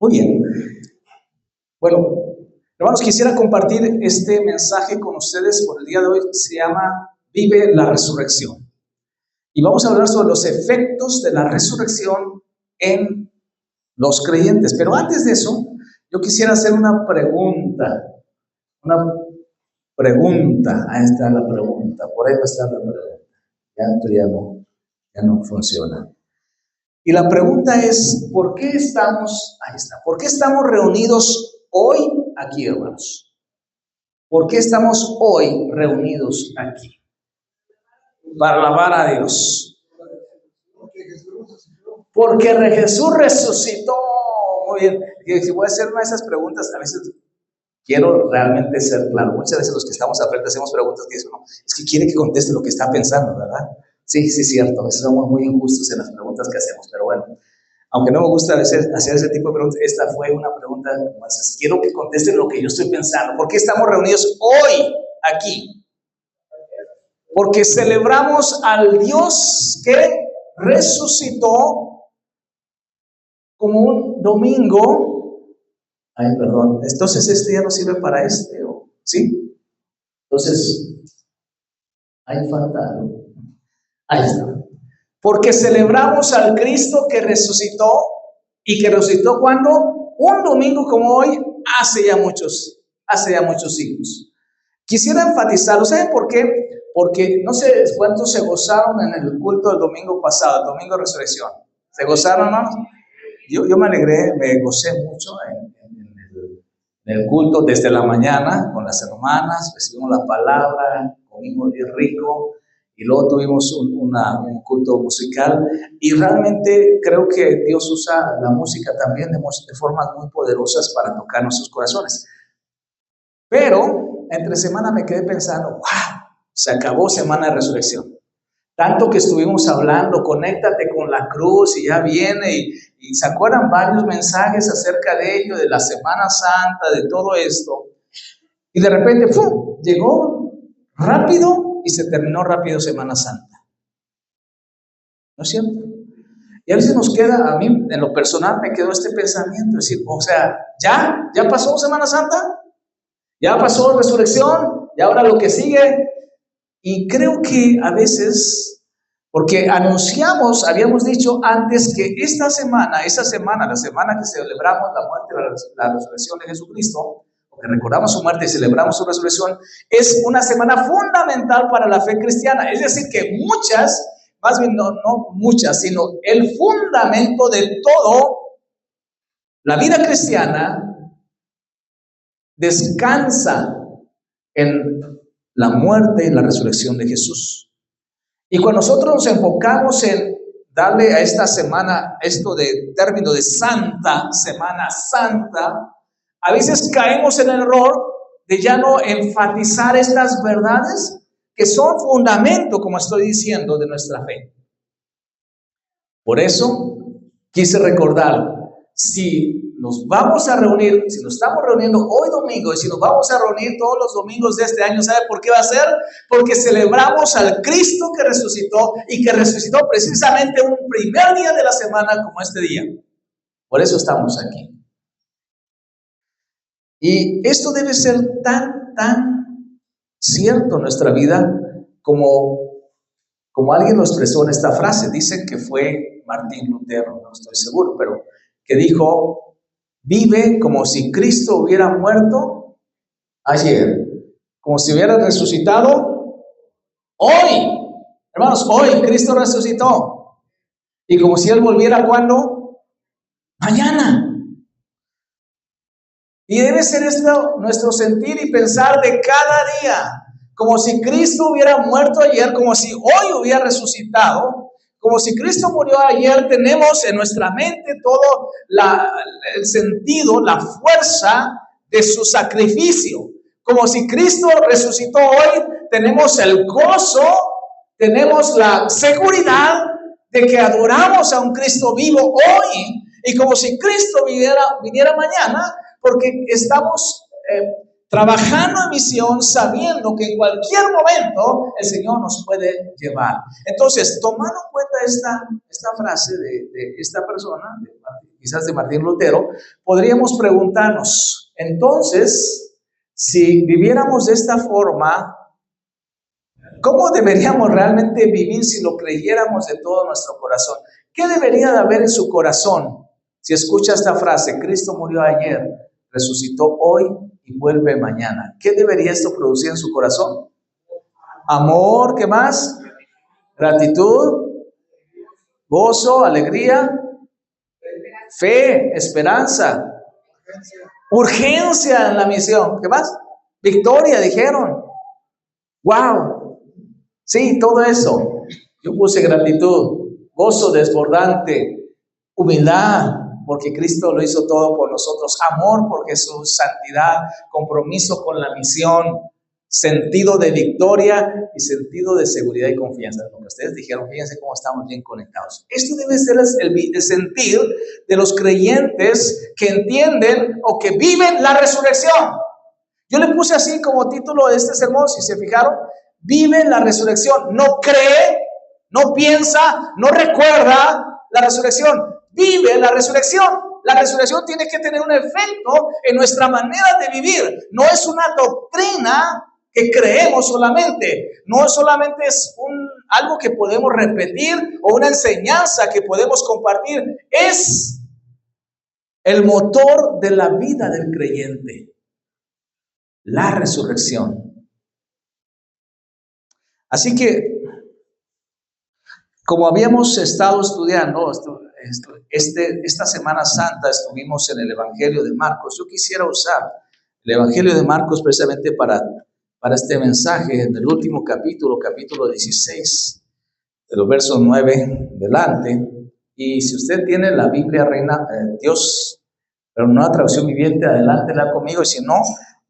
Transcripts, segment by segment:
Muy bien. Bueno, hermanos, quisiera compartir este mensaje con ustedes por el día de hoy. Se llama Vive la Resurrección. Y vamos a hablar sobre los efectos de la resurrección en los creyentes. Pero antes de eso, yo quisiera hacer una pregunta. Ahí está la pregunta. Por ahí va a estar la pregunta. Ya no funciona. Y la pregunta es, ¿por qué estamos reunidos hoy aquí, hermanos? ¿Por qué estamos hoy reunidos aquí? Para alabar a Dios. Porque Jesús resucitó. Muy bien. Y voy a hacer una de esas preguntas, a veces quiero realmente ser claro. Muchas veces los que estamos al frente hacemos preguntas que dicen, no, es que quiere que conteste lo que está pensando, ¿verdad? Sí, cierto. Somos muy injustos en las preguntas que hacemos, pero bueno. Aunque no me gusta a veces hacer ese tipo de preguntas, esta fue una pregunta como esas. Quiero que contesten lo que yo estoy pensando. ¿Por qué estamos reunidos hoy aquí? Porque celebramos al Dios que resucitó como un domingo. Ay, perdón. Entonces este ya no sirve para ¿sí? Entonces, ahí falta algo. Ahí está. Porque celebramos al Cristo que resucitó, y que resucitó cuando un domingo como hoy, hace ya muchos siglos. Quisiera enfatizarlo. ¿Saben por qué? Porque no sé cuántos se gozaron en el culto del domingo pasado, el domingo de resurrección. ¿Se gozaron, no? Yo me alegré, me gocé mucho en el culto desde la mañana con las hermanas, recibimos la palabra, comimos bien rico. Y luego tuvimos un culto musical, y realmente creo que Dios usa la música también de formas muy poderosas para tocar nuestros corazones. Pero entre semana me quedé pensando, wow, se acabó Semana de Resurrección. Tanto que estuvimos hablando, conéctate con la cruz, y ya viene, y se acuerdan varios mensajes acerca de ello, de la Semana Santa, de todo esto. Y de repente, ¡pum!, llegó rápido, y se terminó rápido Semana Santa. ¿No es cierto? Y a veces nos queda, a mí en lo personal me quedó este pensamiento, decir, o sea, ¿ya pasó Semana Santa? ¿Ya pasó Resurrección? ¿Y ahora lo que sigue? Y creo que a veces, porque habíamos dicho antes que esa semana, la semana que celebramos la muerte y la resurrección de Jesucristo, que recordamos su muerte y celebramos su resurrección, es una semana fundamental para la fe cristiana. Es decir, que más bien no muchas, sino el fundamento de todo la vida cristiana descansa en la muerte y la resurrección de Jesús. Y cuando nosotros nos enfocamos en darle a esta semana esto de término de Santa, Semana Santa, a veces caemos en el error de ya no enfatizar estas verdades que son fundamento, como estoy diciendo, de nuestra fe. Por eso quise recordar, si nos vamos a reunir, si nos estamos reuniendo hoy domingo, y si nos vamos a reunir todos los domingos de este año, ¿sabe por qué va a ser? Porque celebramos al Cristo que resucitó, y que resucitó precisamente un primer día de la semana como este día. Por eso estamos aquí. Y esto debe ser tan cierto en nuestra vida como alguien lo expresó en esta frase. Dicen que fue Martín Lutero, no estoy seguro, pero que dijo: vive como si Cristo hubiera muerto ayer, como si hubiera resucitado hoy. Hermanos, hoy Cristo resucitó, y como si Él volviera, ¿cuándo? Mañana. Y debe ser esto nuestro sentir y pensar de cada día, como si Cristo hubiera muerto ayer, como si hoy hubiera resucitado. Como si Cristo murió ayer, tenemos en nuestra mente todo el sentido, la fuerza de su sacrificio. Como si Cristo resucitó hoy, tenemos el gozo, tenemos la seguridad de que adoramos a un Cristo vivo hoy. Y como si Cristo viniera mañana, porque estamos trabajando en misión, sabiendo que en cualquier momento el Señor nos puede llevar. Entonces, tomando en cuenta esta frase de esta persona, quizás de Martín Lutero, podríamos preguntarnos, entonces, si viviéramos de esta forma, ¿cómo deberíamos realmente vivir si lo creyéramos de todo nuestro corazón? ¿Qué debería de haber en su corazón si escucha esta frase, Cristo murió ayer, resucitó hoy y vuelve mañana? ¿Qué debería esto producir en su corazón? Amor, ¿qué más? Gratitud, gozo, alegría, fe, esperanza, urgencia en la misión. ¿Qué más? Victoria, dijeron. ¡Wow! Sí, todo eso. Yo puse gratitud, gozo desbordante, humildad, porque Cristo lo hizo todo por nosotros, amor por Jesús, santidad, compromiso con la misión, sentido de victoria y sentido de seguridad y confianza. Como ustedes dijeron, fíjense cómo estamos bien conectados. Esto debe ser el sentir de los creyentes que entienden o que viven la resurrección. Yo le puse así como título de este sermón, si se fijaron, vive la resurrección. No cree, no piensa, no recuerda la resurrección. Vive la resurrección. La resurrección tiene que tener un efecto en nuestra manera de vivir. No es una doctrina que creemos solamente. No solamente es algo que podemos repetir o una enseñanza que podemos compartir. Es el motor de la vida del creyente. La resurrección. Así que, como habíamos estado estudiando, esta Semana Santa estuvimos en el Evangelio de Marcos. Yo quisiera usar el Evangelio de Marcos precisamente para este mensaje, en el último capítulo 16, de los versos 9 delante. Y si usted tiene la Biblia Reina Dios, pero no la traducción viviente, adelántela conmigo, y si no,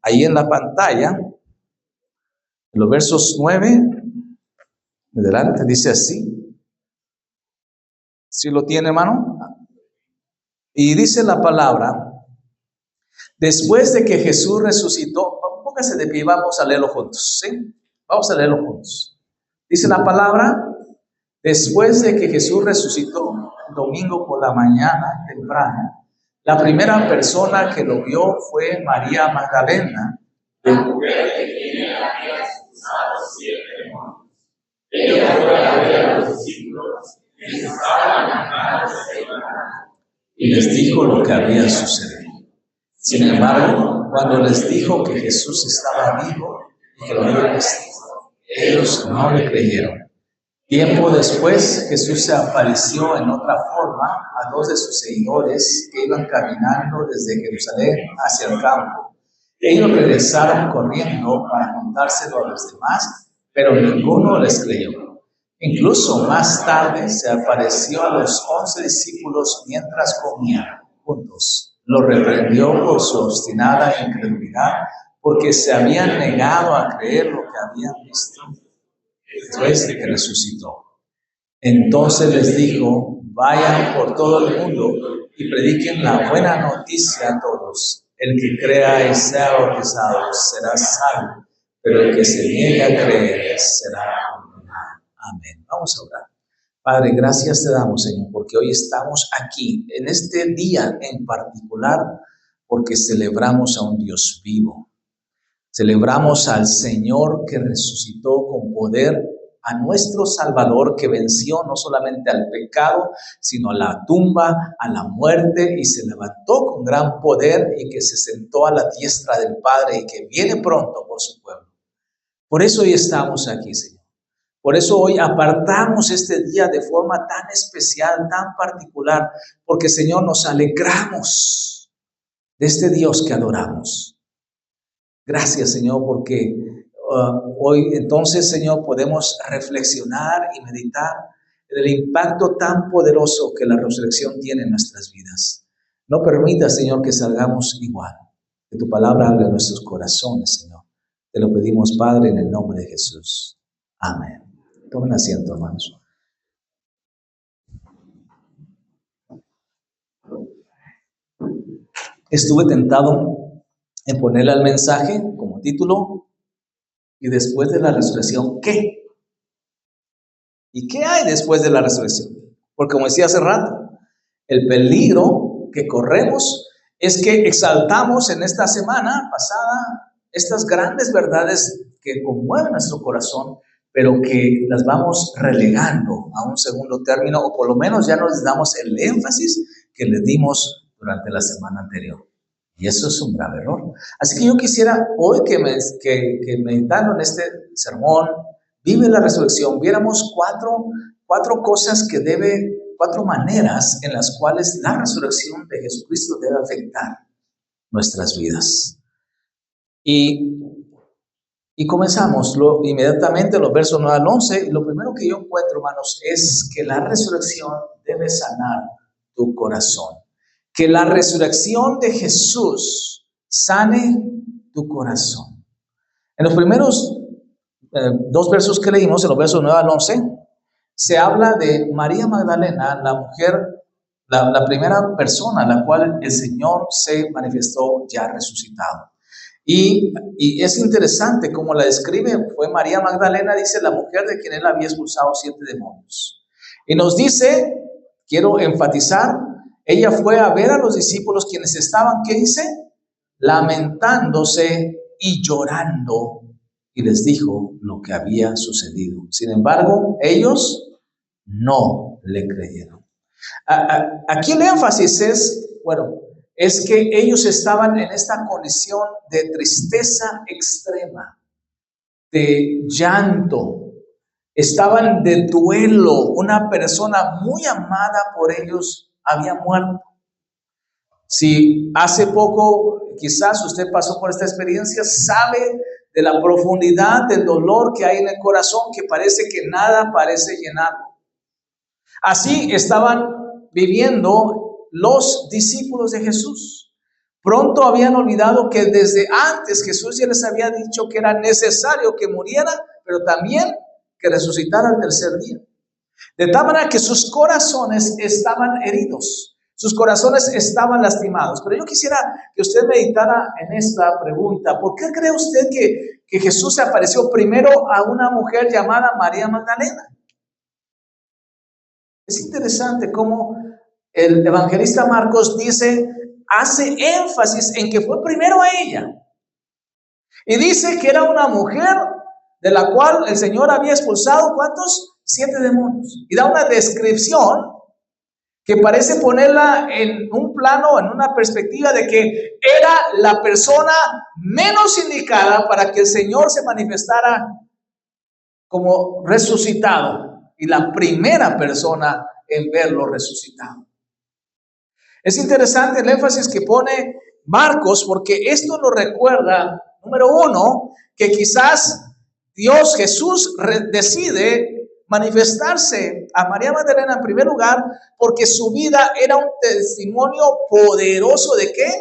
ahí en la pantalla, en los versos 9 delante, dice así. ¿Sí lo tiene, hermano? Y dice la palabra, después de que Jesús resucitó, póngase de pie, vamos a leerlo juntos, ¿sí? Vamos a leerlo juntos. Dice la palabra, después de que Jesús resucitó, domingo por la mañana, temprano, la primera persona que lo vio fue María Magdalena. La mujer de quien él había expulsado 7 demonios. Ella fue a ver a los discípulos que estaban llamados y les dijo lo que había sucedido. Sin embargo, cuando les dijo que Jesús estaba vivo y que lo había visto, ellos no le creyeron. Tiempo después, Jesús se apareció en otra forma a 2 de sus seguidores que iban caminando desde Jerusalén hacia el campo. Ellos regresaron corriendo para contárselo a los demás, pero ninguno les creyó. Incluso más tarde se apareció a los 11 discípulos mientras comían juntos. Los reprendió por su obstinada incredulidad, porque se habían negado a creer lo que habían visto después de que resucitó. Entonces les dijo, vayan por todo el mundo y prediquen la buena noticia a todos. El que crea y sea bautizado será salvo, pero el que se niegue a creer será condenado. Amén. Vamos a orar. Padre, gracias te damos, Señor, porque hoy estamos aquí, en este día en particular, porque celebramos a un Dios vivo. Celebramos al Señor que resucitó con poder, a nuestro Salvador que venció no solamente al pecado, sino a la tumba, a la muerte, y se levantó con gran poder y que se sentó a la diestra del Padre y que viene pronto por su pueblo. Por eso hoy estamos aquí, Señor. Por eso hoy apartamos este día de forma tan especial, tan particular, porque, Señor, nos alegramos de este Dios que adoramos. Gracias, Señor, porque hoy entonces, Señor, podemos reflexionar y meditar en el impacto tan poderoso que la resurrección tiene en nuestras vidas. No permita, Señor, que salgamos igual. Que tu palabra hable en nuestros corazones, Señor. Te lo pedimos, Padre, en el nombre de Jesús. Amén. Tomen asiento, hermanos. Estuve tentado en ponerle al mensaje como título, y después de la resurrección, ¿qué? ¿Y qué hay después de la resurrección? Porque como decía hace rato, el peligro que corremos es que exaltamos en esta semana pasada estas grandes verdades que conmueven nuestro corazón, pero que las vamos relegando a un segundo término, o por lo menos ya no les damos el énfasis que les dimos durante la semana anterior. Y eso es un grave error. Así que yo quisiera hoy que meditando en este sermón, Vive la Resurrección, viéramos cuatro cosas cuatro maneras en las cuales la resurrección de Jesucristo debe afectar nuestras vidas. Y comenzamos inmediatamente los versos 9 al 11. Y lo primero que yo encuentro, hermanos, es que la resurrección debe sanar tu corazón. Que la resurrección de Jesús sane tu corazón. En los primeros dos versos que leímos, en los versos 9 al 11, se habla de María Magdalena, la mujer, la primera persona a la cual el Señor se manifestó ya resucitado. Y es interesante cómo la describe. Fue María Magdalena, dice, la mujer de quien él había expulsado 7 demonios. Y nos dice, quiero enfatizar, ella fue a ver a los discípulos quienes estaban, ¿qué dice? Lamentándose y llorando, y les dijo lo que había sucedido. Sin embargo, ellos no le creyeron. Aquí el énfasis es que ellos estaban en esta condición de tristeza extrema, de llanto, estaban de duelo. Una persona muy amada por ellos había muerto. Si hace poco quizás usted pasó por esta experiencia, sabe de la profundidad del dolor que hay en el corazón, que parece que nada parece llenarlo. Así estaban viviendo los discípulos de Jesús. Pronto habían olvidado que desde antes Jesús ya les había dicho que era necesario que muriera, pero también que resucitara al tercer día. De tal manera que sus corazones estaban heridos. Sus corazones estaban lastimados. Pero yo quisiera que usted meditara en esta pregunta. ¿Por qué cree usted que Jesús se apareció primero a una mujer llamada María Magdalena? Es interesante cómo el evangelista Marcos hace énfasis en que fue primero a ella. Y dice que era una mujer de la cual el Señor había expulsado, ¿cuántos? 7 demonios. Y da una descripción que parece ponerla en un plano, en una perspectiva de que era la persona menos indicada para que el Señor se manifestara como resucitado, y la primera persona en verlo resucitado. Es interesante el énfasis que pone Marcos, porque esto nos recuerda, número uno, que quizás Jesús decide manifestarse a María Magdalena en primer lugar porque su vida era un testimonio poderoso ¿de qué?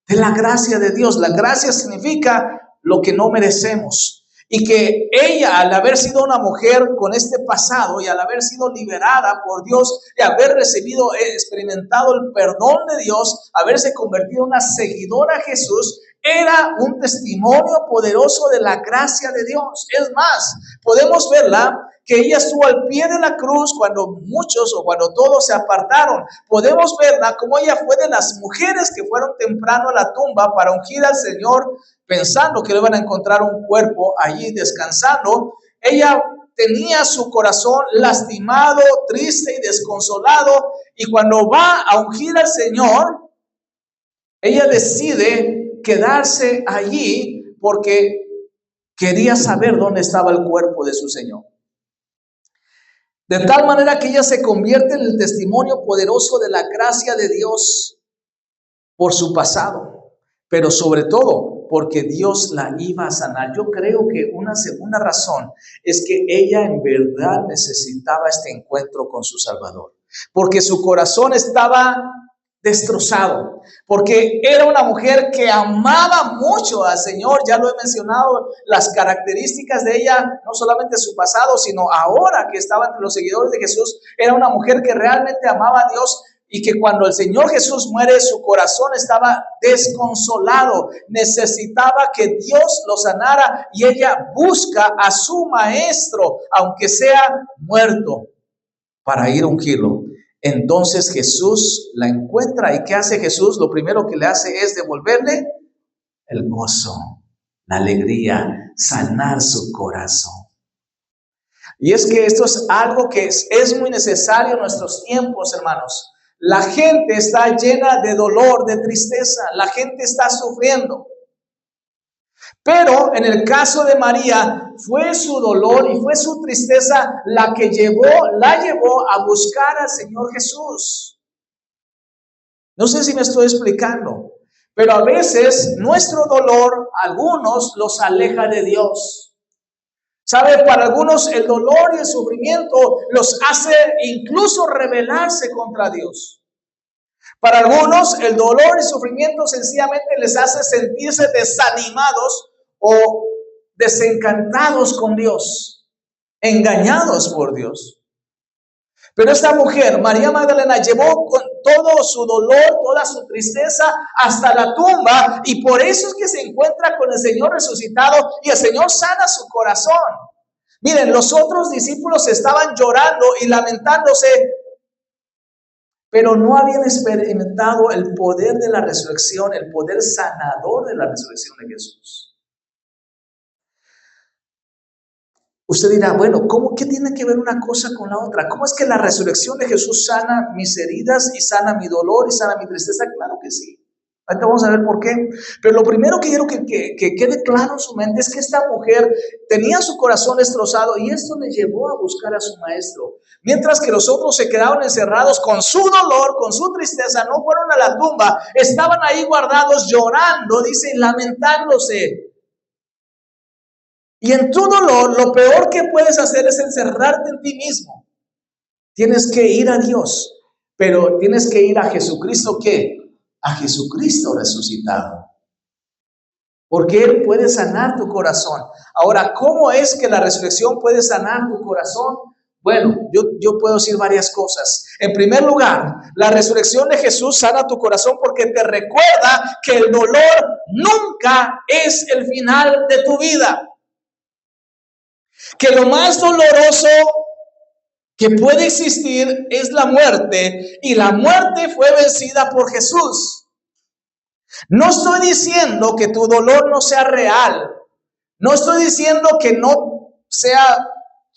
De la gracia de Dios. La gracia significa lo que no merecemos. Y que ella, al haber sido una mujer con este pasado y al haber sido liberada por Dios y haber experimentado el perdón de Dios, haberse convertido en una seguidora a Jesús, era un testimonio poderoso de la gracia de Dios. Es más, podemos verla que ella estuvo al pie de la cruz cuando muchos o cuando todos se apartaron. Podemos verla como ella fue de las mujeres que fueron temprano a la tumba para ungir al Señor, pensando que le iban a encontrar un cuerpo allí descansando. Ella tenía su corazón lastimado, triste y desconsolado, y cuando va a ungir al Señor, ella decide quedarse allí porque quería saber dónde estaba el cuerpo de su Señor. De tal manera que ella se convierte en el testimonio poderoso de la gracia de Dios por su pasado, pero sobre todo porque Dios la iba a sanar. Yo creo que una segunda razón es que ella en verdad necesitaba este encuentro con su Salvador, porque su corazón estaba destrozado, porque era una mujer que amaba mucho al Señor. Ya lo he mencionado, las características de ella, no solamente su pasado, sino ahora que estaba entre los seguidores de Jesús. Era una mujer que realmente amaba a Dios, y que cuando el Señor Jesús muere, su corazón estaba desconsolado, necesitaba que Dios lo sanara, y ella busca a su maestro, aunque sea muerto, para ir a ungirlo. Entonces Jesús la encuentra. ¿Y qué hace Jesús? Lo primero que le hace es devolverle el gozo, la alegría, sanar su corazón. Y es que esto es algo que es muy necesario en nuestros tiempos, hermanos. La gente está llena de dolor, de tristeza. La gente está sufriendo. Pero en el caso de María, fue su dolor y fue su tristeza la llevó a buscar al Señor Jesús. No sé si me estoy explicando, pero a veces nuestro dolor, algunos los aleja de Dios. ¿Sabe? Para algunos el dolor y el sufrimiento los hace incluso rebelarse contra Dios. Para algunos el dolor y sufrimiento sencillamente les hace sentirse desanimados o desencantados con Dios, engañados por Dios. Pero esta mujer, María Magdalena, llevó con todo su dolor, toda su tristeza hasta la tumba, y por eso es que se encuentra con el Señor resucitado y el Señor sana su corazón. Miren, los otros discípulos estaban llorando y lamentándose, pero no habían experimentado el poder de la resurrección, el poder sanador de la resurrección de Jesús. Usted dirá, bueno, ¿qué tiene que ver una cosa con la otra? ¿Cómo es que la resurrección de Jesús sana mis heridas y sana mi dolor y sana mi tristeza? Claro que sí. Ahorita vamos a ver por qué. Pero lo primero que quiero que quede claro en su mente es que esta mujer tenía su corazón destrozado y esto le llevó a buscar a su maestro. Mientras que los otros se quedaron encerrados con su dolor, con su tristeza, no fueron a la tumba, estaban ahí guardados llorando, dice, lamentándose. Y en tu dolor, lo peor que puedes hacer es encerrarte en ti mismo. Tienes que ir a Dios, pero tienes que ir a Jesucristo, ¿qué? A Jesucristo resucitado. Porque Él puede sanar tu corazón. Ahora, ¿cómo es que la resurrección puede sanar tu corazón? Bueno, yo puedo decir varias cosas. En primer lugar, la resurrección de Jesús sana tu corazón porque te recuerda que el dolor nunca es el final de tu vida. Que lo más doloroso que puede existir es la muerte, y la muerte fue vencida por Jesús. No estoy diciendo que tu dolor no sea real, no estoy diciendo que no sea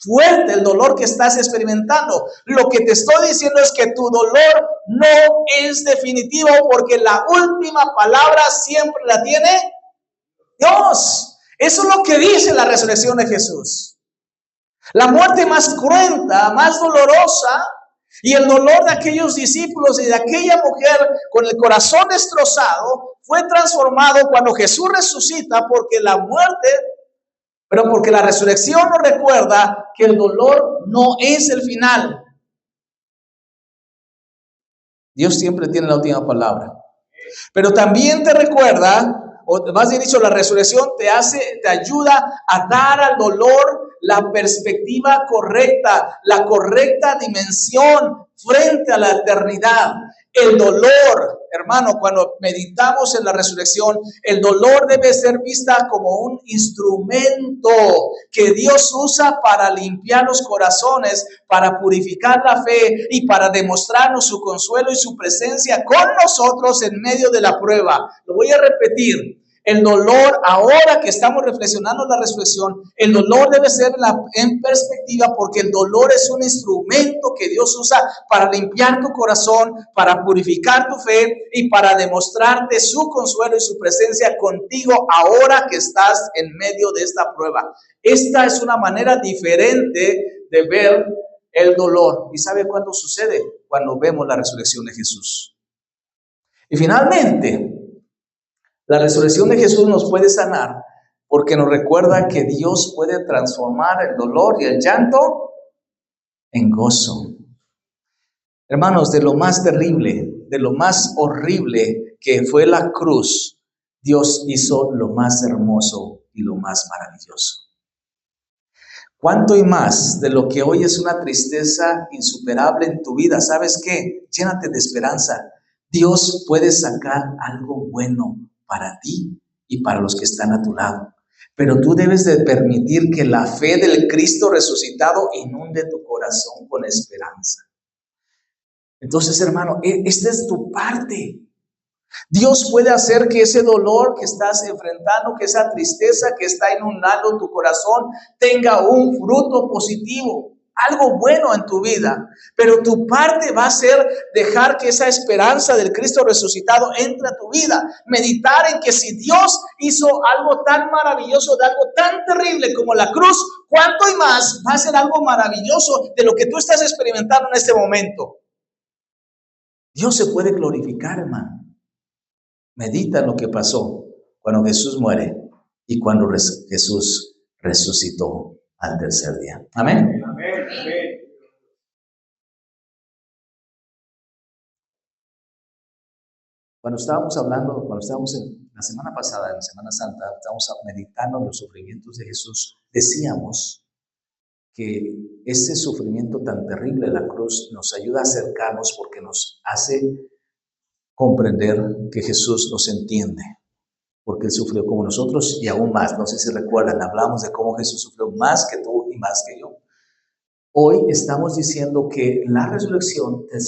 fuerte el dolor que estás experimentando. Lo que te estoy diciendo es que tu dolor no es definitivo, porque la última palabra siempre la tiene Dios. Eso es lo que dice la resurrección de Jesús. La muerte más cruenta, más dolorosa, y el dolor de aquellos discípulos y de aquella mujer con el corazón destrozado fue transformado cuando Jesús resucita, porque porque la resurrección nos recuerda que el dolor no es el final. Dios siempre tiene la última palabra. Pero también te recuerda, o más bien dicho, la resurrección te ayuda a dar al dolor la perspectiva correcta, la correcta dimensión frente a la eternidad. El dolor, hermano, cuando meditamos en la resurrección, el dolor debe ser vista como un instrumento que Dios usa para limpiar los corazones, para purificar la fe y para demostrarnos su consuelo y su presencia con nosotros en medio de la prueba. Lo voy a repetir. El dolor, ahora que estamos reflexionando en la resurrección, el dolor debe ser en perspectiva, porque el dolor es un instrumento que Dios usa para limpiar tu corazón, para purificar tu fe y para demostrarte su consuelo y su presencia contigo ahora que estás en medio de esta prueba. Esta es una manera diferente de ver el dolor. ¿Y sabe cuándo sucede? Cuando vemos la resurrección de Jesús. Y finalmente, la resurrección de Jesús nos puede sanar porque nos recuerda que Dios puede transformar el dolor y el llanto en gozo. Hermanos, de lo más terrible, de lo más horrible que fue la cruz, Dios hizo lo más hermoso y lo más maravilloso. ¿Cuánto y más de lo que hoy es una tristeza insuperable en tu vida? ¿Sabes qué? Llénate de esperanza. Dios puede sacar algo bueno para ti y para los que están a tu lado. Pero tú debes de permitir que la fe del Cristo resucitado inunde tu corazón con esperanza. Entonces, hermano, esta es tu parte. Dios puede hacer que ese dolor que estás enfrentando, que esa tristeza que está inundando tu corazón, tenga un fruto positivo, algo bueno en tu vida. Pero tu parte va a ser dejar que esa esperanza del Cristo resucitado entre a tu vida. Meditar en que si Dios hizo algo tan maravilloso, de algo tan terrible como la cruz, ¿cuánto y más va a ser algo maravilloso de lo que tú estás experimentando en este momento? Dios se puede glorificar, hermano. Medita en lo que pasó cuando Jesús muere y cuando Jesús resucitó al tercer día. Amén. Amén. Cuando estábamos en la semana pasada, en la Semana Santa, estábamos meditando en los sufrimientos de Jesús, decíamos que ese sufrimiento tan terrible de la cruz nos ayuda a acercarnos porque nos hace comprender que Jesús nos entiende, porque Él sufrió como nosotros y aún más. No sé si recuerdan, hablamos de cómo Jesús sufrió más que tú y más que yo. Hoy estamos diciendo que la resurrección te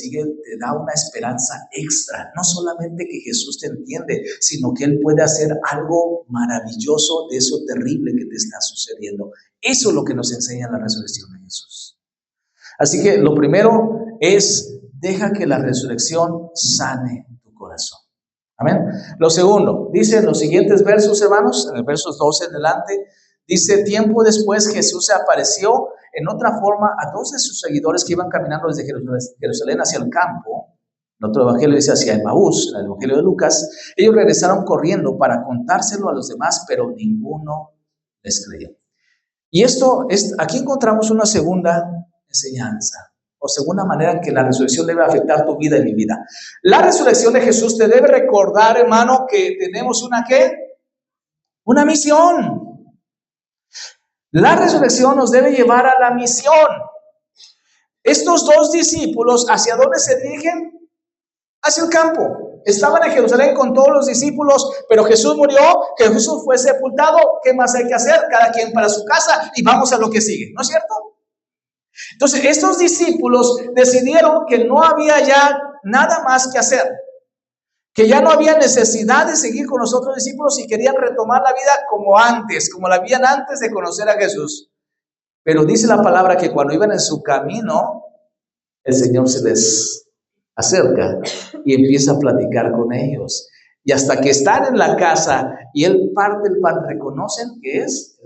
da una esperanza extra. No solamente que Jesús te entiende, sino que Él puede hacer algo maravilloso de eso terrible que te está sucediendo. Eso es lo que nos enseña la resurrección de Jesús. Así que lo primero es, deja que la resurrección sane tu corazón. Amén. Lo segundo, dice en los siguientes versos, hermanos, en el versos 12 en adelante, dice: tiempo después Jesús se apareció en otra forma a dos de sus seguidores que iban caminando desde Jerusalén hacia el campo. En otro evangelio dice hacia Emaús, en el evangelio de Lucas. Ellos regresaron corriendo para contárselo a los demás, pero ninguno les creyó. Y aquí encontramos una segunda enseñanza, o segunda manera en que la resurrección debe afectar tu vida y mi vida. La resurrección de Jesús te debe recordar, hermano, que tenemos una ¿qué? Una misión. La resurrección nos debe llevar a la misión. Estos dos discípulos, ¿hacia dónde se dirigen? Hacia el campo. Estaban en Jerusalén con todos los discípulos, pero Jesús murió, Jesús fue sepultado. ¿Qué más hay que hacer? Cada quien para su casa y vamos a lo que sigue, ¿no es cierto? Entonces, estos discípulos decidieron que no había ya nada más que hacer, que ya no había necesidad de seguir con los otros discípulos y querían retomar la vida como antes, como la habían antes de conocer a Jesús. Pero dice la palabra que cuando iban en su camino, el Señor se les acerca y empieza a platicar con ellos. Y hasta que están en la casa y Él parte el pan, reconocen que es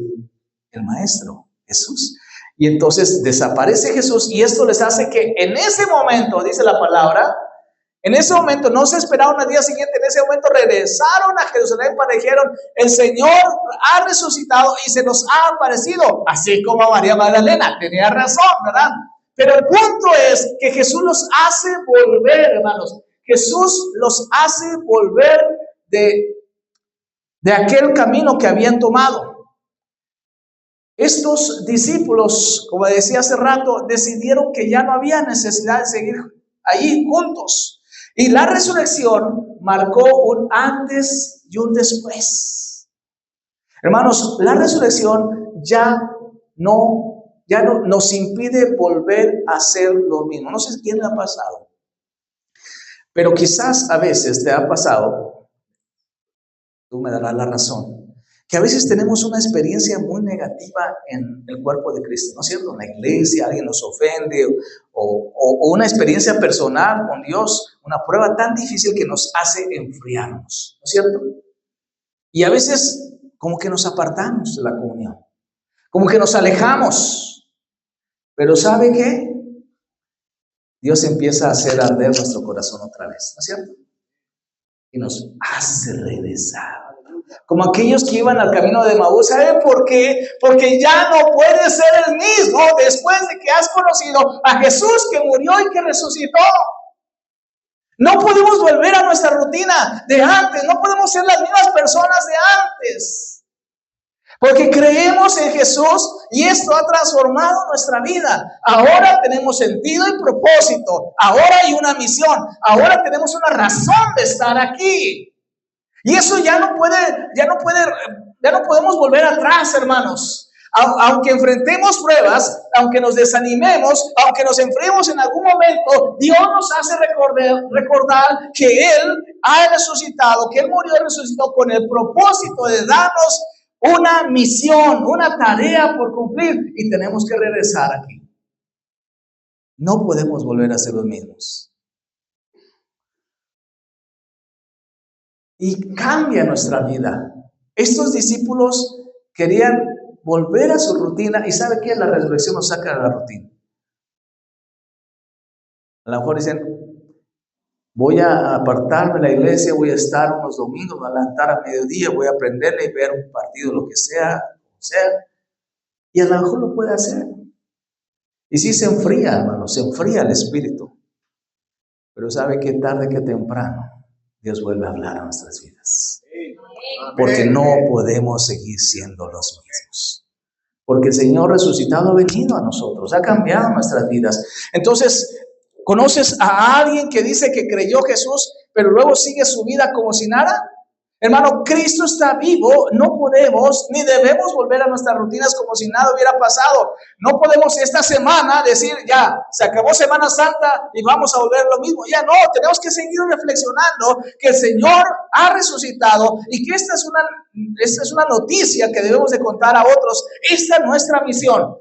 el Maestro, Jesús. Y entonces desaparece Jesús y esto les hace que en ese momento, dice la palabra, en ese momento no se esperaron al día siguiente, en ese momento regresaron a Jerusalén para dijeron: el Señor ha resucitado y se nos ha aparecido, así como a María Magdalena. Tenía razón, ¿verdad? Pero el punto es que Jesús los hace volver, hermanos. Jesús los hace volver de aquel camino que habían tomado. Estos discípulos, como decía hace rato, decidieron que ya no había necesidad de seguir allí juntos. Y la resurrección marcó un antes y un después. Hermanos, la resurrección ya no nos impide volver a hacer lo mismo. No sé quién le ha pasado, pero quizás a veces te ha pasado, tú me darás la razón, que a veces tenemos una experiencia muy negativa en el cuerpo de Cristo, ¿no es cierto? En la iglesia alguien nos ofende o una experiencia personal con Dios, una prueba tan difícil que nos hace enfriarnos, ¿no es cierto? Y a veces como que nos apartamos de la comunión, como que nos alejamos, pero ¿sabe qué? Dios empieza a hacer arder nuestro corazón otra vez, ¿no es cierto? Y nos hace regresar. Como aquellos que iban al camino de Emaús. ¿Saben por qué? Porque ya no puedes ser el mismo después de que has conocido a Jesús que murió y que resucitó. No podemos volver a nuestra rutina de antes. No podemos ser las mismas personas de antes. Porque creemos en Jesús y esto ha transformado nuestra vida. Ahora tenemos sentido y propósito. Ahora hay una misión. Ahora tenemos una razón de estar aquí. Y eso ya no podemos volver atrás, hermanos. Aunque enfrentemos pruebas, aunque nos desanimemos, aunque nos enfriemos en algún momento, Dios nos hace recordar que Él ha resucitado, que Él murió y resucitó con el propósito de darnos una misión, una tarea por cumplir, y tenemos que regresar aquí. No podemos volver a ser los mismos. Y cambia nuestra vida. Estos discípulos querían volver a su rutina, y ¿sabe qué? La resurrección nos saca de la rutina. A lo mejor dicen, voy a apartarme de la iglesia, voy a estar unos domingos, voy a levantar a mediodía, voy a aprenderle y ver un partido, lo que sea, y a lo mejor lo puede hacer. Y sí se enfría, hermano, se enfría el espíritu. Pero sabe que tarde que temprano Dios vuelve a hablar a nuestras vidas. Porque no podemos seguir siendo los mismos. Porque el Señor resucitado ha venido a nosotros, ha cambiado nuestras vidas. Entonces, ¿conoces a alguien que dice que creyó Jesús, pero luego sigue su vida como si nada? Hermano, Cristo está vivo, no podemos ni debemos volver a nuestras rutinas como si nada hubiera pasado. No podemos esta semana decir, ya, se acabó Semana Santa y vamos a volver lo mismo. Ya no, tenemos que seguir reflexionando que el Señor ha resucitado y que esta es una noticia que debemos de contar a otros. Esta es nuestra misión.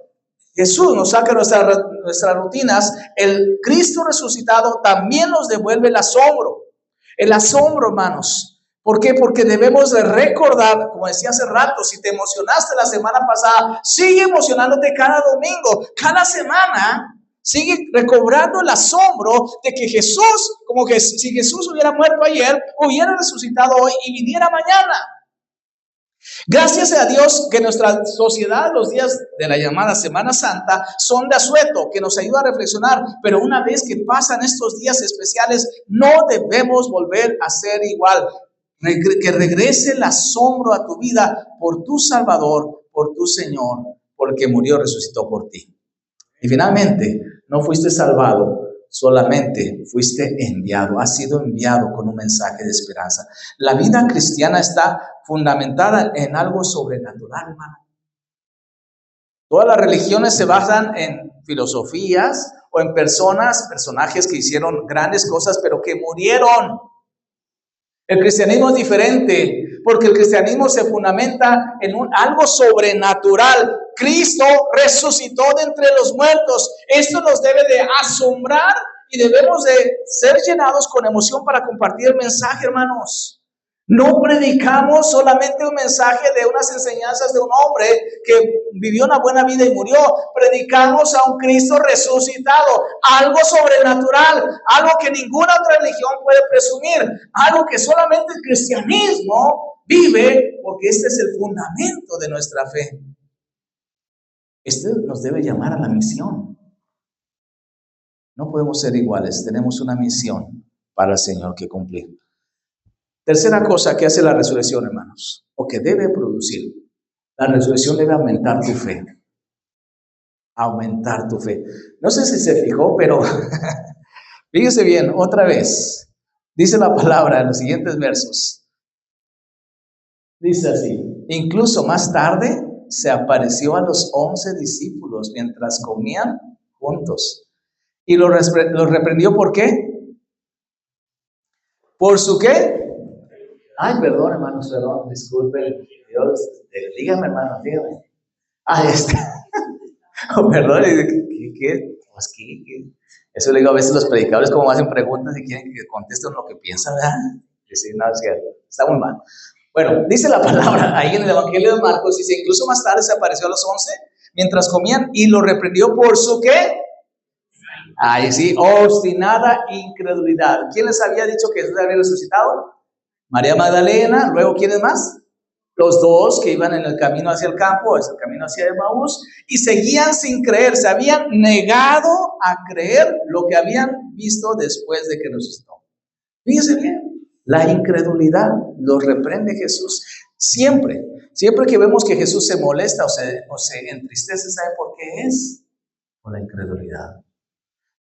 Jesús nos saca nuestras rutinas. El Cristo resucitado también nos devuelve el asombro. El asombro, hermanos. ¿Por qué? Porque debemos de recordar, como decía hace rato, si te emocionaste la semana pasada, sigue emocionándote cada domingo, cada semana, sigue recobrando el asombro de que Jesús, como que si Jesús hubiera muerto ayer, hubiera resucitado hoy y viniera mañana. Gracias a Dios que nuestra sociedad, los días de la llamada Semana Santa, son de asueto, que nos ayuda a reflexionar, pero una vez que pasan estos días especiales, no debemos volver a ser igual. Que regrese el asombro a tu vida por tu Salvador, por tu Señor, porque murió y resucitó por ti. Y finalmente, no fuiste salvado, solamente fuiste enviado, has sido enviado con un mensaje de esperanza. La vida cristiana está fundamentada en algo sobrenatural, hermano. Todas las religiones se basan en filosofías o en personajes que hicieron grandes cosas, pero que murieron. El cristianismo es diferente, porque el cristianismo se fundamenta en algo sobrenatural. Cristo resucitó de entre los muertos. Esto nos debe de asombrar y debemos de ser llenados con emoción para compartir el mensaje, hermanos. No predicamos solamente un mensaje de unas enseñanzas de un hombre que vivió una buena vida y murió. Predicamos a un Cristo resucitado, algo sobrenatural, algo que ninguna otra religión puede presumir, algo que solamente el cristianismo vive, porque este es el fundamento de nuestra fe. Este nos debe llamar a la misión. No podemos ser iguales, tenemos una misión para el Señor que cumplir. Tercera cosa que hace la resurrección, hermanos, o que debe producir. La resurrección debe aumentar tu fe. Aumentar tu fe. No sé si se fijó, pero fíjese bien, otra vez. Dice la palabra en los siguientes versos. Dice así: incluso más tarde se apareció a los 11 discípulos mientras comían juntos. Y los reprendió, ¿por qué? ¿Por su qué? Ay, perdón, hermanos, perdón, disculpen. Dios, dígame, hermano, dígame. Ahí está. Oh, perdón, ¿qué? Pues, ¿qué? Eso le digo a veces a los predicadores, como hacen preguntas y quieren que contesten lo que piensan, ¿verdad? Decir, no, es cierto, está muy mal. Bueno, dice la palabra ahí en el Evangelio de Marcos, dice, incluso más tarde se apareció a los 11 mientras comían y lo reprendió por su ¿qué? Ay, sí, obstinada incredulidad. ¿Quién les había dicho que Jesús había resucitado? María Magdalena, luego ¿quiénes más? Los dos que iban en el camino hacia el campo, es el camino hacia Emaús, y seguían sin creer, se habían negado a creer lo que habían visto después de que resucitó. Fíjense bien, la incredulidad los reprende Jesús siempre. Siempre que vemos que Jesús se molesta o se entristece, ¿sabe por qué es? Por la incredulidad.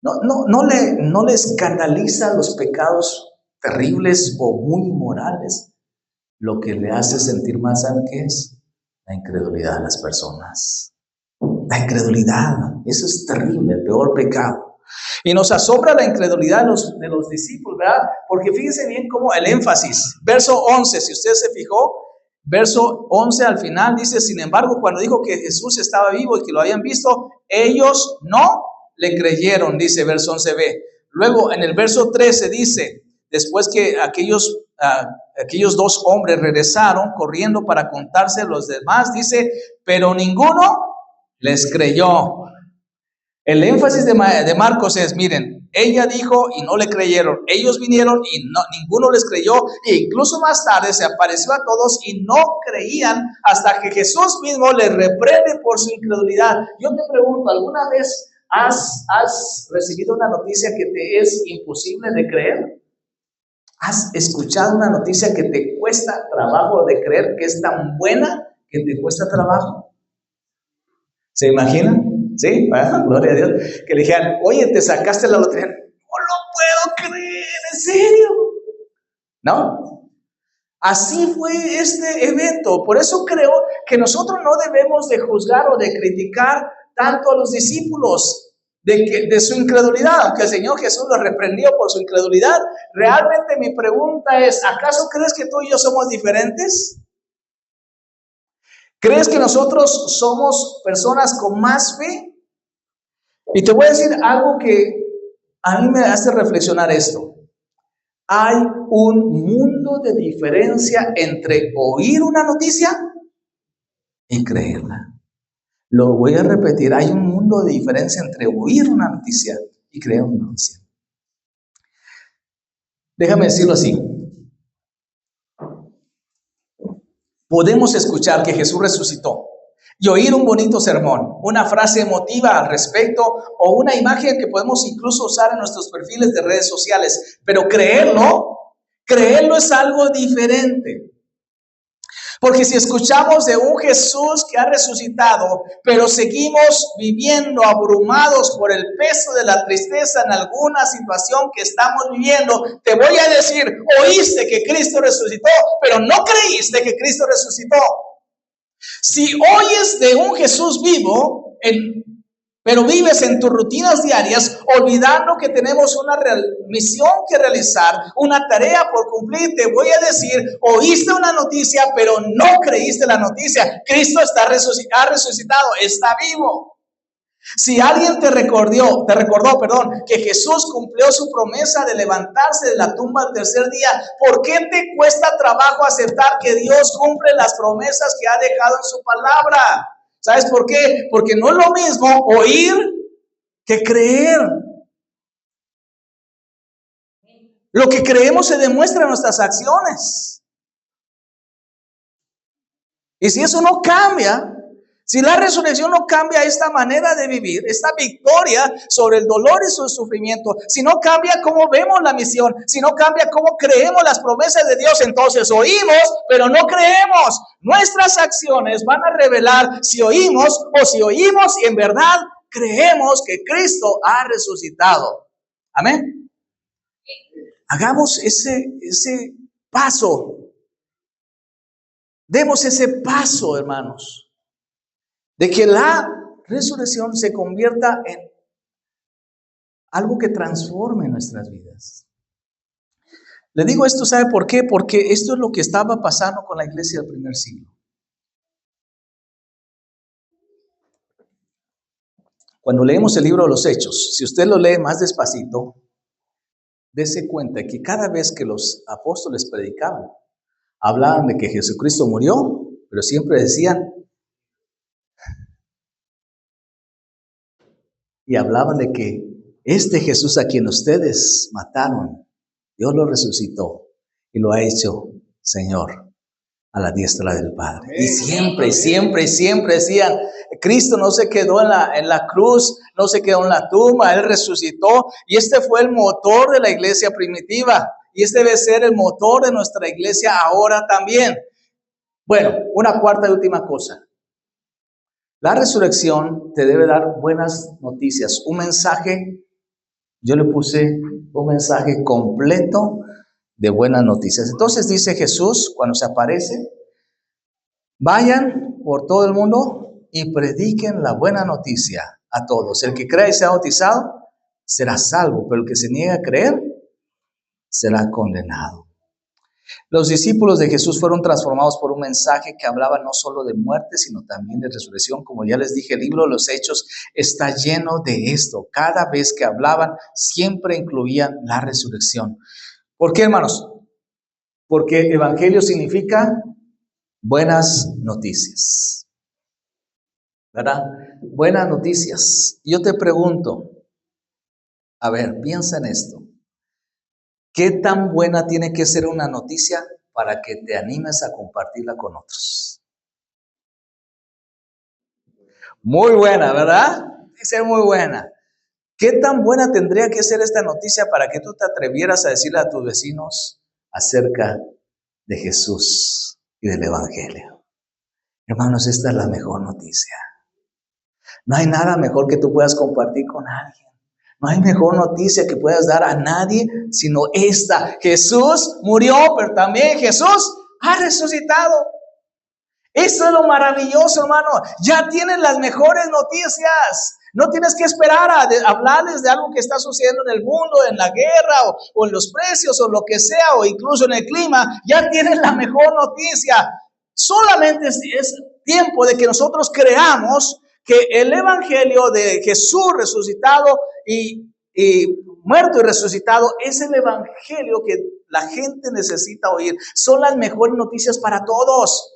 No le escandaliza los pecados terribles o muy morales. Lo que le hace sentir más, ¿saben qué es? La incredulidad de las personas. La incredulidad, eso es terrible, el peor pecado. Y nos asombra la incredulidad de los discípulos, ¿verdad? Porque fíjense bien cómo el énfasis. Verso 11, si usted se fijó, verso 11 al final dice, sin embargo, cuando dijo que Jesús estaba vivo y que lo habían visto, ellos no le creyeron, dice verso 11b. Luego en el verso 13 dice, después que aquellos dos hombres regresaron corriendo para contarse a los demás, dice, pero ninguno les creyó. El énfasis de Marcos es, miren, ella dijo y no le creyeron. Ellos vinieron y ninguno les creyó. E incluso más tarde se apareció a todos y no creían hasta que Jesús mismo les reprende por su incredulidad. Yo te pregunto, ¿alguna vez has recibido una noticia que te es imposible de creer? ¿Has escuchado una noticia que te cuesta trabajo de creer, que es tan buena que te cuesta trabajo? ¿Se imaginan? Sí, gloria a Dios. Que le dijeran, oye, te sacaste la lotería. No lo puedo creer, ¿en serio? ¿No? Así fue este evento. Por eso creo que nosotros no debemos de juzgar o de criticar tanto a los discípulos de su incredulidad, aunque el Señor Jesús los reprendió por su incredulidad. Realmente mi pregunta es, ¿acaso crees que tú y yo somos diferentes? ¿Crees que nosotros somos personas con más fe? Y te voy a decir algo que a mí me hace reflexionar esto. Hay un mundo de diferencia entre oír una noticia y creerla. Lo voy a repetir, hay un mundo de diferencia entre oír una noticia y creer una noticia. Déjame decirlo así. Podemos escuchar que Jesús resucitó y oír un bonito sermón, una frase emotiva al respecto o una imagen que podemos incluso usar en nuestros perfiles de redes sociales, pero creerlo es algo diferente. Porque si escuchamos de un Jesús que ha resucitado, pero seguimos viviendo abrumados por el peso de la tristeza en alguna situación que estamos viviendo, te voy a decir, oíste que Cristo resucitó, pero no creíste que Cristo resucitó. Si oyes de un Jesús vivo, pero vives en tus rutinas diarias, olvidando que tenemos una misión que realizar, una tarea por cumplir, te voy a decir, oíste una noticia, pero no creíste la noticia. Cristo ha resucitado, está vivo. Si alguien te recordó, que Jesús cumplió su promesa de levantarse de la tumba al tercer día, ¿por qué te cuesta trabajo aceptar que Dios cumple las promesas que ha dejado en su palabra? ¿Sabes por qué? Porque no es lo mismo oír que creer. Lo que creemos se demuestra en nuestras acciones. Y si eso no cambia, si la resurrección no cambia esta manera de vivir, esta victoria sobre el dolor y su sufrimiento, si no cambia cómo vemos la misión, si no cambia cómo creemos las promesas de Dios, entonces oímos, pero no creemos. Nuestras acciones van a revelar si oímos o si oímos y en verdad creemos que Cristo ha resucitado. Amén. Hagamos ese paso. Demos ese paso, hermanos, de que la resurrección se convierta en algo que transforme nuestras vidas. Le digo esto, ¿sabe por qué? Porque esto es lo que estaba pasando con la iglesia del primer siglo. Cuando leemos el libro de los Hechos, si usted lo lee más despacito, dése cuenta que cada vez que los apóstoles predicaban, hablaban de que Jesucristo murió, pero siempre decían, y hablaban de que este Jesús a quien ustedes mataron, Dios lo resucitó y lo ha hecho Señor a la diestra del Padre. Y siempre decían, Cristo no se quedó en la cruz, no se quedó en la tumba, Él resucitó. Y este fue el motor de la iglesia primitiva. Y este debe ser el motor de nuestra iglesia ahora también. Bueno, una cuarta y última cosa. La resurrección te debe dar buenas noticias. Un mensaje, yo le puse un mensaje completo de buenas noticias. Entonces dice Jesús, cuando se aparece, vayan por todo el mundo y prediquen la buena noticia a todos. El que crea y sea bautizado será salvo, pero el que se niegue a creer será condenado. Los discípulos de Jesús fueron transformados por un mensaje que hablaba no solo de muerte, sino también de resurrección. Como ya les dije, el libro de los Hechos está lleno de esto. Cada vez que hablaban, siempre incluían la resurrección. ¿Por qué, hermanos? Porque evangelio significa buenas noticias, ¿verdad? Buenas noticias. Yo te pregunto, a ver, piensa en esto. ¿Qué tan buena tiene que ser una noticia para que te animes a compartirla con otros? Muy buena, ¿verdad? Tiene que ser muy buena. ¿Qué tan buena tendría que ser esta noticia para que tú te atrevieras a decirle a tus vecinos acerca de Jesús y del Evangelio? Hermanos, esta es la mejor noticia. No hay nada mejor que tú puedas compartir con alguien. No hay mejor noticia que puedas dar a nadie sino esta. Jesús murió, pero también Jesús ha resucitado. Esto es lo maravilloso, hermano. Ya tienen las mejores noticias. No tienes que esperar a hablarles de algo que está sucediendo en el mundo, en la guerra, o en los precios, o lo que sea, o incluso en el clima. Ya tienen la mejor noticia. Solamente es tiempo de que nosotros creamos que el evangelio de Jesús resucitado y muerto y resucitado es el evangelio que la gente necesita oír. Son las mejores noticias para todos.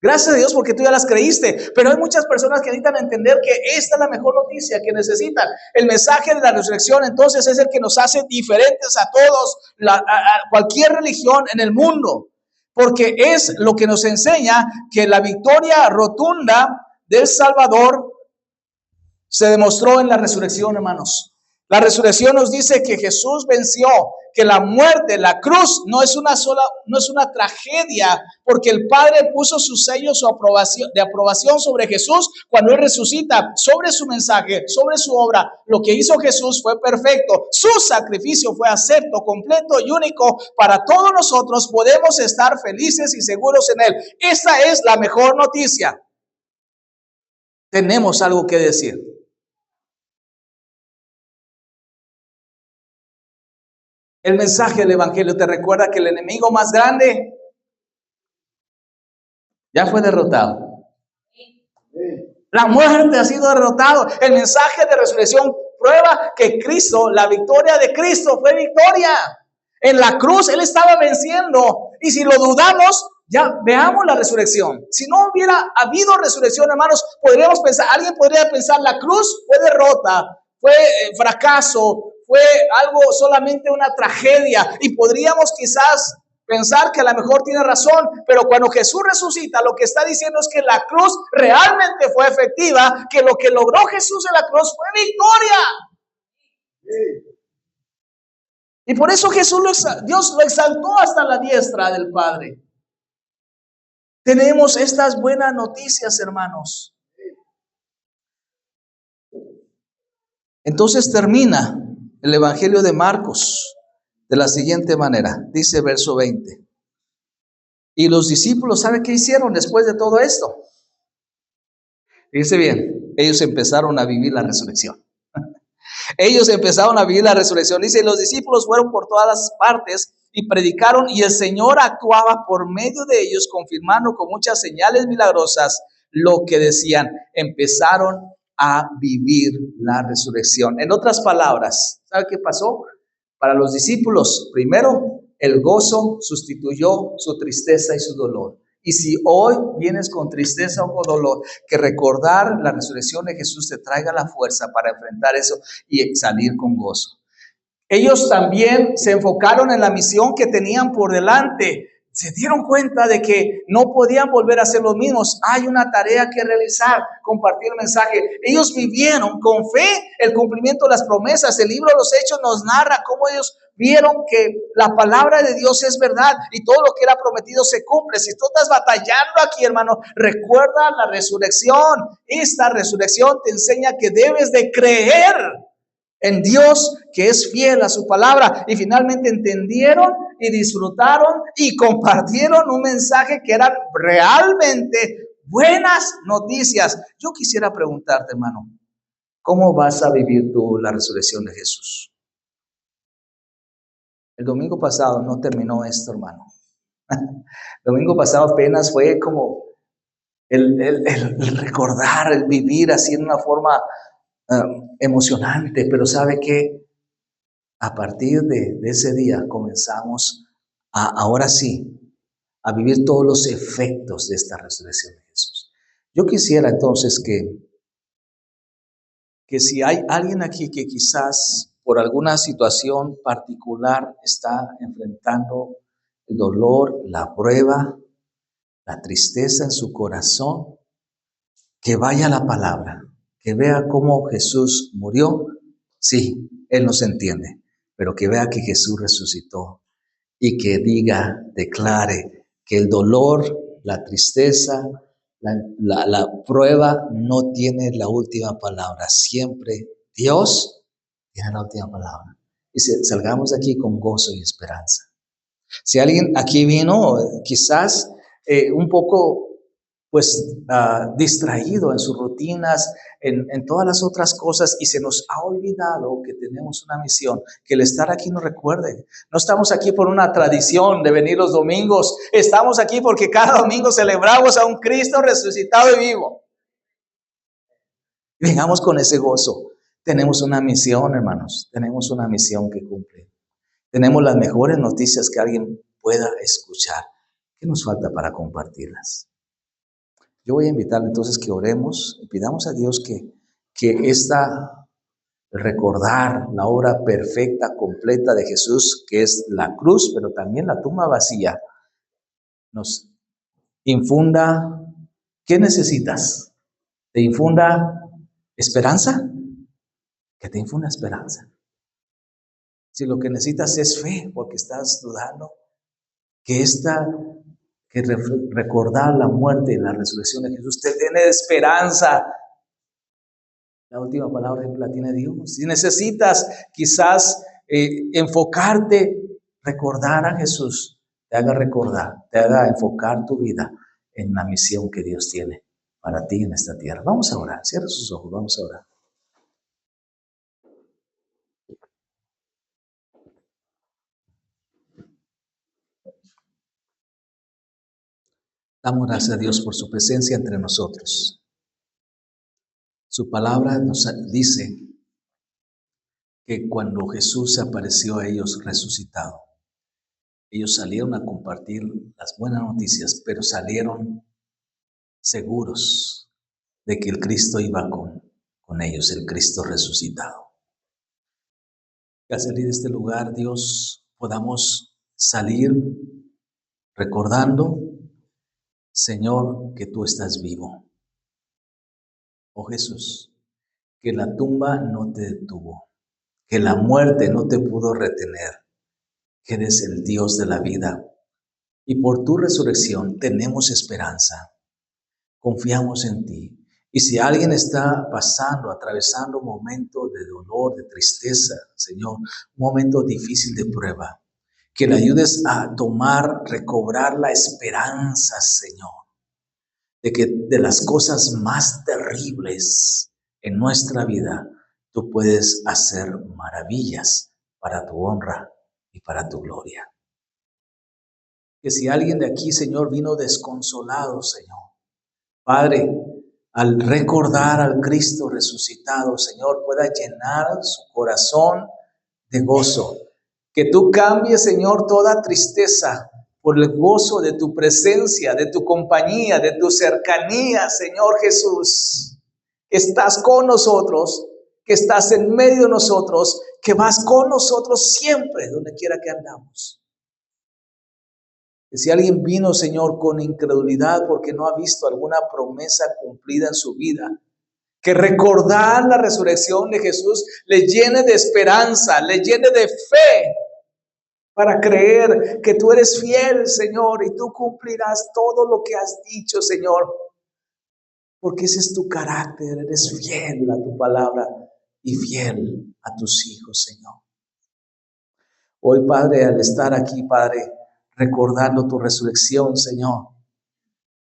Gracias a Dios porque tú ya las creíste, pero hay muchas personas que necesitan entender que esta es la mejor noticia que necesitan. El mensaje de la resurrección entonces es el que nos hace diferentes a todos, a cualquier religión en el mundo, porque es lo que nos enseña que la victoria rotunda del Salvador se demostró en la resurrección, hermanos. La resurrección nos dice que Jesús venció, que la muerte, la cruz, no es una tragedia, porque el Padre puso su sello de aprobación sobre Jesús cuando Él resucita, sobre su mensaje, sobre su obra. Lo que hizo Jesús fue perfecto. Su sacrificio fue acepto, completo y único para todos nosotros. Podemos estar felices y seguros en Él. Esta es la mejor noticia. Tenemos algo que decir. El mensaje del evangelio te recuerda que el enemigo más grande ya fue derrotado. La muerte ha sido derrotado. El mensaje de resurrección prueba que Cristo, la victoria de Cristo fue victoria. En la cruz Él estaba venciendo. Y si lo dudamos, ya veamos la resurrección. Si no hubiera habido resurrección, hermanos, alguien podría pensar la cruz fue derrota, fue fracaso, fue algo solamente una tragedia, y podríamos quizás pensar que a lo mejor tiene razón, pero cuando Jesús resucita, lo que está diciendo es que la cruz realmente fue efectiva, que lo que logró Jesús en la cruz fue victoria. Y por eso Dios lo exaltó hasta la diestra del Padre. Tenemos estas buenas noticias, hermanos. Entonces termina el Evangelio de Marcos de la siguiente manera. Dice verso 20. Y los discípulos, ¿saben qué hicieron después de todo esto? Dice bien, ellos empezaron a vivir la resurrección. Ellos empezaron a vivir la resurrección. Dice, los discípulos fueron por todas las partes y predicaron, y el Señor actuaba por medio de ellos, confirmando con muchas señales milagrosas lo que decían. Empezaron a vivir la resurrección. En otras palabras, ¿sabe qué pasó? Para los discípulos, primero, el gozo sustituyó su tristeza y su dolor. Y si hoy vienes con tristeza o con dolor, que recordar la resurrección de Jesús te traiga la fuerza para enfrentar eso y salir con gozo. Ellos también se enfocaron en la misión que tenían por delante. Se dieron cuenta de que no podían volver a hacer lo mismos. Hay una tarea que realizar, compartir el mensaje. Ellos vivieron con fe el cumplimiento de las promesas. El libro de los Hechos nos narra cómo ellos vieron que la palabra de Dios es verdad y todo lo que era prometido se cumple. Si tú estás batallando aquí, hermano, recuerda la resurrección. Esta resurrección te enseña que debes de creer en Dios, que es fiel a su palabra. Y finalmente entendieron y disfrutaron y compartieron un mensaje que era realmente buenas noticias. Yo quisiera preguntarte, hermano, ¿cómo vas a vivir tú la resurrección de Jesús? El domingo pasado no terminó esto, hermano. El domingo pasado apenas fue como el recordar, el vivir así en una forma emocionante, pero ¿sabe qué? A partir de ese día comenzamos ahora sí, a vivir todos los efectos de esta resurrección de Jesús. Yo quisiera entonces que si hay alguien aquí que quizás por alguna situación particular está enfrentando el dolor, la prueba, la tristeza en su corazón, que vaya a la palabra, que vea cómo Jesús murió. Sí, Él nos entiende, pero que vea que Jesús resucitó y que diga, declare que el dolor, la tristeza, la prueba no tiene la última palabra. Siempre Dios tiene la última palabra. Y salgamos de aquí con gozo y esperanza. Si alguien aquí vino, quizás un poco pues distraído en sus rutinas, en todas las otras cosas, y se nos ha olvidado que tenemos una misión, que el estar aquí nos recuerde. No estamos aquí por una tradición de venir los domingos, estamos aquí porque cada domingo celebramos a un Cristo resucitado y vivo. Vengamos con ese gozo. Tenemos una misión, hermanos, tenemos una misión que cumplir. Tenemos las mejores noticias que alguien pueda escuchar. ¿Qué nos falta para compartirlas? Yo voy a invitarle entonces que oremos y pidamos a Dios que recordar la obra perfecta, completa de Jesús, que es la cruz, pero también la tumba vacía, nos infunda. ¿Qué necesitas? ¿Te infunda esperanza? Que te infunda esperanza. Si lo que necesitas es fe, porque estás dudando, que recordar la muerte y la resurrección de Jesús te tiene esperanza. La última palabra siempre la tiene Dios. Si necesitas quizás enfocarte, recordar a Jesús, te haga recordar, te haga enfocar tu vida en la misión que Dios tiene para ti en esta tierra. Vamos a orar, cierra sus ojos, vamos a orar. Damos gracias a Dios por su presencia entre nosotros. Su palabra nos dice que cuando Jesús se apareció a ellos resucitado, ellos salieron a compartir las buenas noticias, pero salieron seguros de que el Cristo iba con ellos, el Cristo resucitado. Que al salir de este lugar, Dios, podamos salir recordando, Señor, que tú estás vivo. Oh Jesús, que la tumba no te detuvo, que la muerte no te pudo retener, que eres el Dios de la vida. Y por tu resurrección tenemos esperanza. Confiamos en ti. Y si alguien está atravesando un momento de dolor, de tristeza, Señor, un momento difícil de prueba, que le ayudes a recobrar la esperanza, Señor, de que de las cosas más terribles en nuestra vida, tú puedes hacer maravillas para tu honra y para tu gloria. Que si alguien de aquí, Señor, vino desconsolado, Señor, Padre, al recordar al Cristo resucitado, Señor, pueda llenar su corazón de gozo. Que tú cambies, Señor, toda tristeza por el gozo de tu presencia, de tu compañía, de tu cercanía, Señor Jesús. Que estás con nosotros, que estás en medio de nosotros, que vas con nosotros siempre, donde quiera que andamos. Que si alguien vino, Señor, con incredulidad porque no ha visto alguna promesa cumplida en su vida, que recordar la resurrección de Jesús le llene de esperanza, le llene de fe para creer que tú eres fiel, Señor, y tú cumplirás todo lo que has dicho, Señor, porque ese es tu carácter, eres fiel a tu palabra y fiel a tus hijos, Señor. Hoy, Padre, al estar aquí, Padre, recordando tu resurrección, Señor,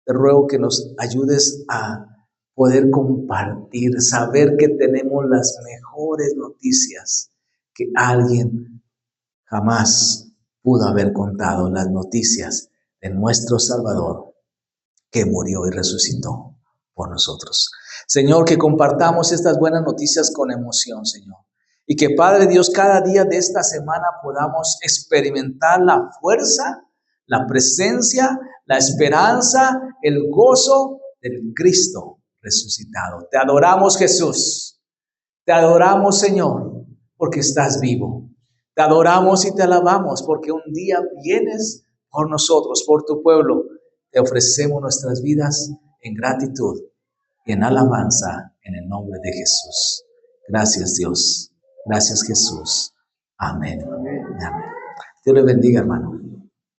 Te ruego que nos ayudes a poder compartir, saber que tenemos las mejores noticias que alguien jamás pudo haber contado, las noticias de nuestro Salvador que murió y resucitó por nosotros. Señor, que compartamos estas buenas noticias con emoción, Señor. Y que, Padre Dios, cada día de esta semana podamos experimentar la fuerza, la presencia, la esperanza, el gozo del Cristo resucitado. Te adoramos, Jesús. Te adoramos, Señor, porque estás vivo. Te adoramos y te alabamos porque un día vienes por nosotros, por tu pueblo. Te ofrecemos nuestras vidas en gratitud y en alabanza en el nombre de Jesús. Gracias, Dios. Gracias, Jesús. Amén. Amén. Dios le bendiga, hermano.